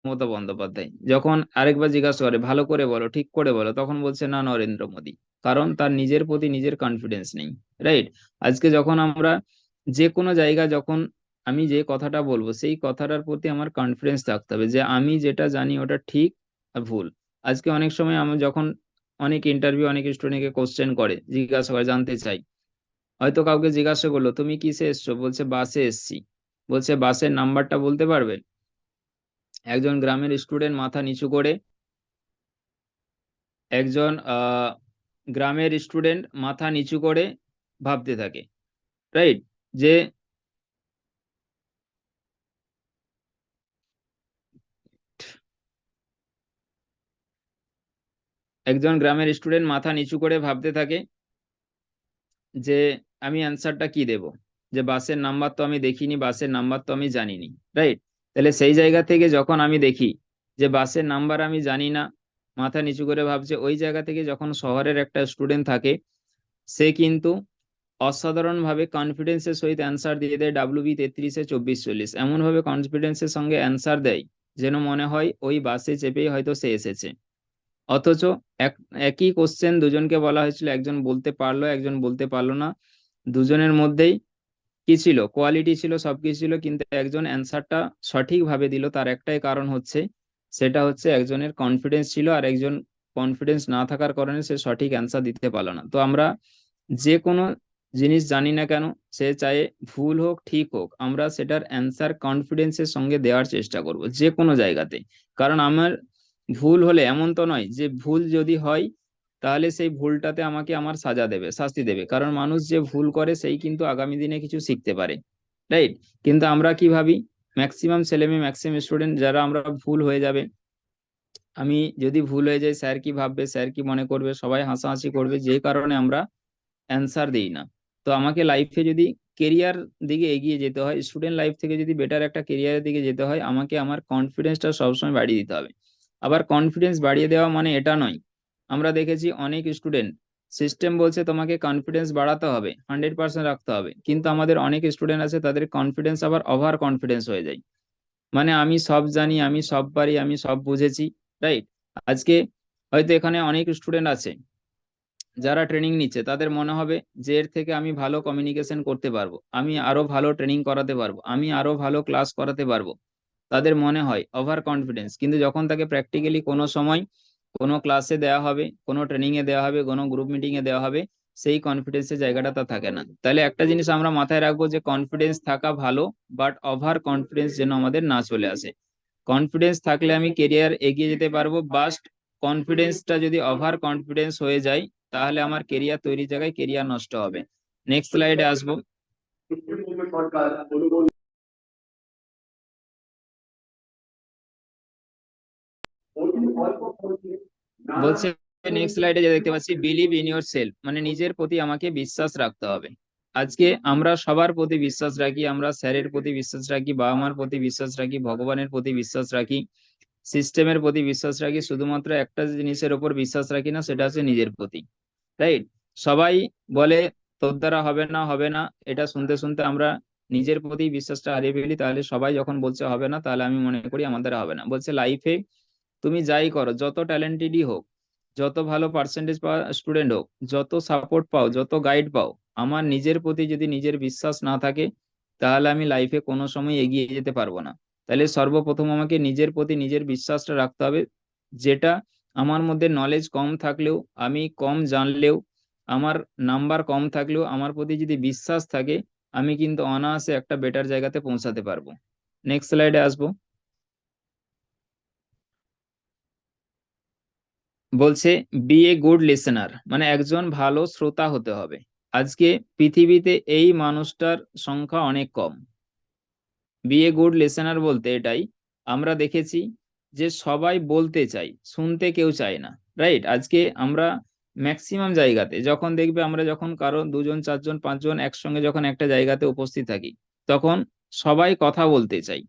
মমতা বন্দ্যোপাধ্যায়। যখন আরেকবার জিজ্ঞাসা করে ভালো করে বলো, ঠিক করে বলো, তখন বলছে না, নরেন্দ্র মোদী। কারণ তার নিজের প্রতি নিজের কনফিডেন্স নেই। রাইট। আজকে যখন আমরা যে কোনো জায়গা, যখন আমি যে কথাটা বলবো সেই কথাটার প্রতি আমার কনফিডেন্স থাকতে হবে যে আমি যেটা জানি ওটা ঠিক আর ভুল। আজকে অনেক সময় আমি যখন অনেক ইন্টারভিউ, অনেক স্টুডেন্টকে কোশ্চেন করে, জিজ্ঞাসা করে, জানতে চাই, হয়তো কাউকে জিজ্ঞাসা করলো তুমি কিসে এসছো, বলছে বাসে এসছি। বলছে বাসের নাম্বারটা বলতে পারবে? একজন গ্রামের স্টুডেন্ট মাথা নিচু করে, একজন গ্রামের স্টুডেন্ট মাথা নিচু করে ভাবতে থাকে। রাইট। যে একজন গ্রামের স্টুডেন্ট মাথা নিচু করে ভাবতে থাকে যে আমি অ্যান্সারটা কি দেব, যে বাসের নাম্বার তো আমি দেখিনি, বাসের নাম্বার তো আমি জানিনি। রাইট। তাহলে সেই জায়গা থেকে যখন আমি দেখি যে বাসের নাম্বার আমি জানি না, মাথা নিচু করে ভাবছে, ওই জায়গা থেকে যখন শহরের একটা স্টুডেন্ট থাকে, সে কিন্তু অসাধারণ ভাবে কনফিডেন্সের সহিত অ্যান্সার দিয়ে দেয় WB 33-24-40, এমন ভাবে কনফিডেন্সের সঙ্গে অ্যান্সার দেয় যেন মনে হয় ওই বাসে চেপেই হয়তো সে এসেছে। অথচ এক একই কোশ্চেন দুজনকে বলা হয়েছিল, একজন বলতে পারলো, একজন বলতে পারলো না। দুজনের মধ্যেই কি ছিল, কোয়ালিটি ছিল, সবকিছু ছিল, কিন্তু একজন অ্যান্সারটা সঠিক ভাবে দিল। তার একটাই কারণ হচ্ছে, সেটা হচ্ছে একজনের কনফিডেন্স ছিল, আর একজন কনফিডেন্স না থাকার কারণে সে সঠিক অ্যান্সার দিতে পারলো না। তো আমরা যে কোনো জিনিস জানি না কেন, সে চাই ভুল হোক ঠিক হোক, আমরা সেটার অ্যান্সার কনফিডেন্সের সঙ্গে দেওয়ার চেষ্টা করব যে কোনো জায়গাতে। কারণ আমার ভুল হলে এমন তো নয় যে ভুল যদি হয় তাহলে সেই ভুলটাতে আমাকে আমার সাজা দেবে, শাস্তি দেবে। কারণ মানুষ যে ভুল করে সেই কিন্তু আগামী দিনে কিছু শিখতে পারে। রাইট। কিন্তু আমরা কি ভাবি, ম্যাক্সিমাম ছেলে মেয়ে, ম্যাক্সিমাম স্টুডেন্ট যারা, আমরা ভুল হয়ে যাবে, আমি যদি ভুল হয়ে যাই স্যার কি ভাববে, স্যার কি মনে করবে, সবাই হাসাহাসি করবে, যে কারণে আমরা অ্যান্সার দিই না। তো আমাকে লাইফে যদি কেরিয়ার দিকে এগিয়ে যেতে হয়, স্টুডেন্ট লাইফ থেকে যদি বেটার একটা কেরিয়ারের দিকে যেতে হয়, আমাকে আমার কনফিডেন্সটা সবসময় বাড়িয়ে দিতে হবে। আবার কনফিডেন্স বাড়িয়ে দেওয়া মানে এটা নয়, আমরা দেখেছি অনেক স্টুডেন্ট, সিস্টেম বলছে তোমাকে কনফিডেন্স বাড়াতে হবে, 100% রাখতে হবে, কিন্তু আমাদের অনেক স্টুডেন্ট আছে তাদের কনফিডেন্স আবার ওভার কনফিডেন্স হয়ে যায়। মানে আমি সব জানি, আমি সব পারি, আমি সব বুঝেছি। রাইট। আজকে হয়তো এখানে অনেক স্টুডেন্ট আছে যারা ট্রেনিং নিচ্ছে, তাদের মনে হবে যে এর থেকে আমি ভালো কমিউনিকেশন করতে পারবো, আমি আরো ভালো ট্রেনিং করাতে পারবো, আমি আরো ভালো ক্লাস করাতে পারবো। তাদের মনে হয় ওভার কনফিডেন্স, কিন্তু যখন তাকে প্র্যাকটিক্যালি কোনো সময় কোনো ক্লাসে দেওয়া হবে, কোনো ট্রেনিং এ দেওয়া হবে, কোনো গ্রুপ মিটিং এ দেওয়া হবে, সেই কনফিডেন্সের জায়গাটা তা থাকে না। তাহলে একটা জিনিস আমরা মাথায় রাখবো যে কনফিডেন্স থাকা ভালো, বাট ওভার কনফিডেন্স যেন আমাদের না চলে আসে। কনফিডেন্স থাকলে আমি কেরিয়ার এগিয়ে যেতে পারবো, বাস্ট কনফিডেন্সটা যদি ওভার কনফিডেন্স হয়ে যায় তাহলে আমার কেরিয়ার তৈরির জায়গায় কেরিয়ার নষ্ট হবে। নেক্সট স্লাইডে আসবো। বলছে নেক্সট স্লাইডে যে দেখতে পাচ্ছি, বিলিভ ইন ইউর সেলফ, মানে নিজের প্রতি আমাকে বিশ্বাস রাখতে হবে। আজকে আমরা সবার প্রতি বিশ্বাস রাখি, আমরা স্যারের প্রতি বিশ্বাস রাখি, বাবা মার প্রতি বিশ্বাস রাখি, ভগবানের প্রতি বিশ্বাস রাখি, সিস্টেমের প্রতি বিশ্বাস রাখি, শুধুমাত্র একটা জিনিসের উপর বিশ্বাস রাখি না, সেটা হচ্ছে নিজের প্রতি। রাইট। সবাই বলে তোর দ্বারা হবে না, হবে না, এটা শুনতে শুনতে আমরা নিজের প্রতি বিশ্বাসটা হারিয়ে ফেলি। তাহলে সবাই যখন বলছে হবে না, তাহলে আমি মনে করি আমার দ্বারা হবে না। বলছে লাইফে তুমি যাই করো, যত ট্যালেন্টেডই হোক, যত ভালো পার্সেন্টেজ পাওয়া স্টুডেন্ট হোক, যত সাপোর্ট পাও, যত গাইড পাও, আমার নিজের প্রতি যদি নিজের বিশ্বাস না থাকে, তাহলে আমি লাইফে কোনো সময় এগিয়ে যেতে পারবো না। তাহলে সর্বপ্রথম আমাকে নিজের প্রতি নিজের বিশ্বাসটা রাখতে হবে। যেটা আমার মধ্যে নলেজ কম থাকলেও, আমি কম জানলেও, আমার নাম্বার কম থাকলেও, আমার প্রতি যদি বিশ্বাস থাকে, আমি কিন্তু অনায়াসে একটা বেটার জায়গাতে পৌঁছাতে পারবো। নেক্সট স্লাইডে আসবো। বলছে বি এ গুড লিসেনার, মানে একজন ভালো শ্রোতা হতে হবে। আজকে পৃথিবীতে এই মানুষটার সংখ্যা অনেক কম। বি এ গুড লিসেনার বলতে এটাই, আমরা দেখেছি যে সবাই বলতে চাই, শুনতে কেউ চায় না। রাইট। আজকে আমরা ম্যাক্সিমাম জায়গাতে যখন দেখবে, আমরা যখন কারো দুজন চারজন পাঁচজন একসঙ্গে যখন একটা জায়গাতে উপস্থিত থাকি, তখন সবাই কথা বলতে চাই,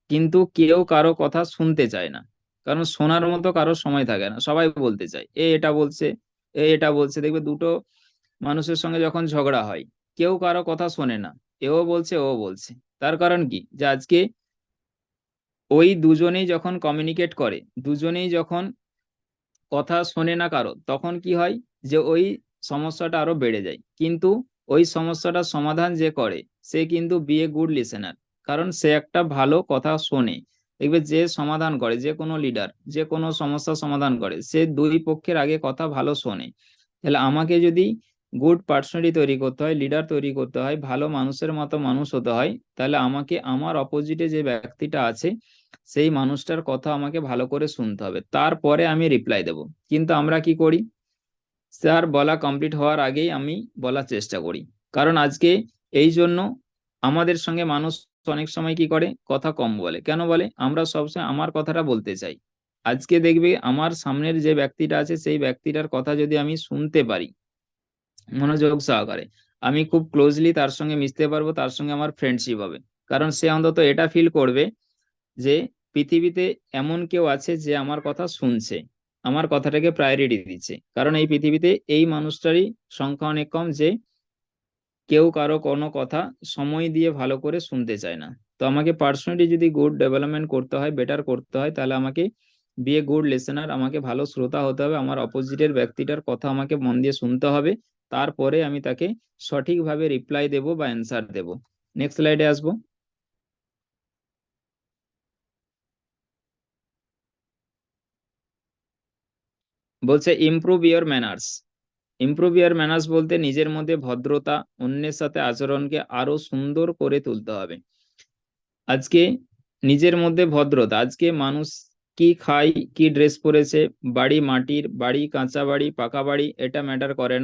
কিন্তু কেউ কারো কথা শুনতে চায় না। কারণ শোনার মতো কারো সময় থাকে না, সবাই বলতে চায়, এ এটা বলছে, এ এটা বলছে। দেখবে দুটো মানুষের সঙ্গে যখন ঝগড়া হয়, কেউ কারো কথা শোনে না, এও বলছে ও বলছে। তার কারণ কি, যে আজকে ওই দুজনেই যখন কমিউনিকেট করে, দুজনেই যখন কথা শোনে না কারো, তখন কি হয় যে ওই সমস্যাটা আরো বেড়ে যায়। কিন্তু ওই সমস্যাটার সমাধান যে করে, সে কিন্তু বি এ গুড লিসেনার, কারণ সে একটা ভালো কথা শোনে। দেখবে যে সমাধান করে, যে কোনো লিডার যে কোনো সমস্যা সমাধান করে, সে দুই পক্ষের আগে কথা ভালো শোনে। তাহলে আমাকে যদি গুড পার্সোনালিটি তৈরি করতে হয়, লিডার তৈরি করতে হয়, ভালো মানুষের মতো মানুষ হতে হয়, তাহলে আমাকে আমার অপোজিটে যে ব্যক্তিটা আছে সেই মানুষটার কথা আমাকে ভালো করে শুনতে হবে, তারপরে আমি রিপ্লাই দেব। কিন্তু আমরা কি করি, স্যার বলা কমপ্লিট হওয়ার আগেই আমি বলার চেষ্টা করি। কারণ আজকে এই জন্য আমাদের সঙ্গে মানুষ অনেক সময় কি করে, কথা কম বলে। কেন বলে? আমরা সবসময় আমার কথাটা বলতে চাই। আজকে দেখবে আমার সামনের যে ব্যক্তিটা আছে, সেই ব্যক্তিটার কথা যদি আমি শুনতে পারি মনোযোগ সহকারে, আমি খুব ক্লোজলি তার সঙ্গে মিশতে পারবো, তার সঙ্গে আমার ফ্রেন্ডশিপ হবে। কারণ সে অন্তত এটা ফিল করবে যে পৃথিবীতে এমন কেউ আছে যে আমার কথা শুনছে, আমার কথাটাকে প্রায়োরিটি দিচ্ছে। কারণ এই পৃথিবীতে এই মানুষটারই সংখ্যা অনেক কম, যে কেউ কারো কোনো কথা সময় দিয়ে ভালো করে শুনতে চায় না। তো আমাকে পার্সোনালি যদি গুড ডেভেলপমেন্ট করতে হয়, বেটার করতে হয়, তাহলে আমাকে বি এ গুড লিসেনার, আমাকে ভালো শ্রোতা হতে হবে, আমার অপোজিটের ব্যক্তিটার কথা আমাকে মন দিয়ে শুনতে হবে, তারপরে আমি তাকে সঠিকভাবে রিপ্লাই দেব বা অ্যান্সার দেব। নেক্সট স্লাইডে আসবো। বলছে improve your manners. Improve year manners বলতে নিজের মধ্যে ভদ্রতা, অন্যের সাথে আচরণকে আরো সুন্দর করে তুলতে হবে। আজকে নিজের মধ্যে ভদ্রতা, আজকে মানুষ কি খায়, কি ড্রেস পরেছে, বাড়ি মাটির বাড়ি, কাঁচা বাড়ি, পাকা বাড়ি, এটা ম্যাটার করে না।